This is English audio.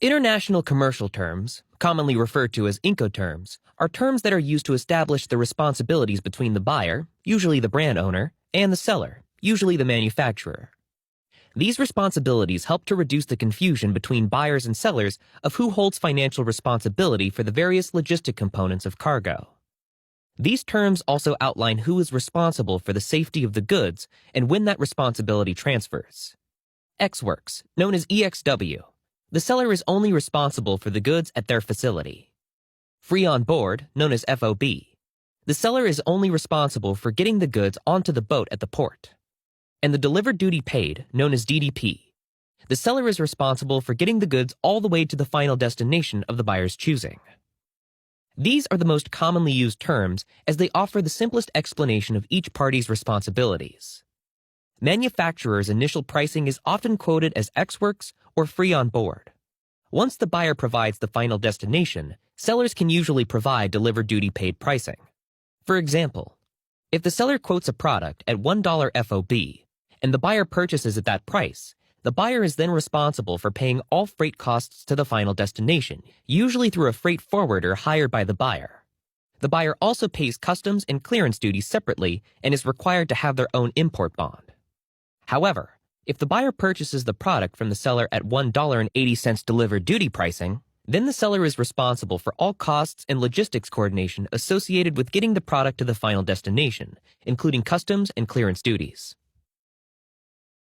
International commercial terms, commonly referred to as Incoterms, are terms that are used to establish the responsibilities between the buyer, usually the brand owner, and the seller, usually the manufacturer. These responsibilities help to reduce the confusion between buyers and sellers of who holds financial responsibility for the various logistic components of cargo. These terms also outline who is responsible for the safety of the goods and when that responsibility transfers. Ex Works, known as EXW. The seller is only responsible for the goods at their facility. Free on board, known as FOB. The seller is only responsible for getting the goods onto the boat at the port. And the delivered duty paid, known as DDP. The seller is responsible for getting the goods all the way to the final destination of the buyer's choosing. These are the most commonly used terms as they offer the simplest explanation of each party's responsibilities. Manufacturer's initial pricing is often quoted as Ex Works or free on board. Once the buyer provides the final destination, sellers can usually provide delivered duty paid pricing. For example, if the seller quotes a product at $1 FOB and the buyer purchases at that price, the buyer is then responsible for paying all freight costs to the final destination, usually through a freight forwarder hired by the buyer. The buyer also pays customs and clearance duties separately and is required to have their own import bond. However, if the buyer purchases the product from the seller at $1.80 delivered duty pricing, then the seller is responsible for all costs and logistics coordination associated with getting the product to the final destination, including customs and clearance duties.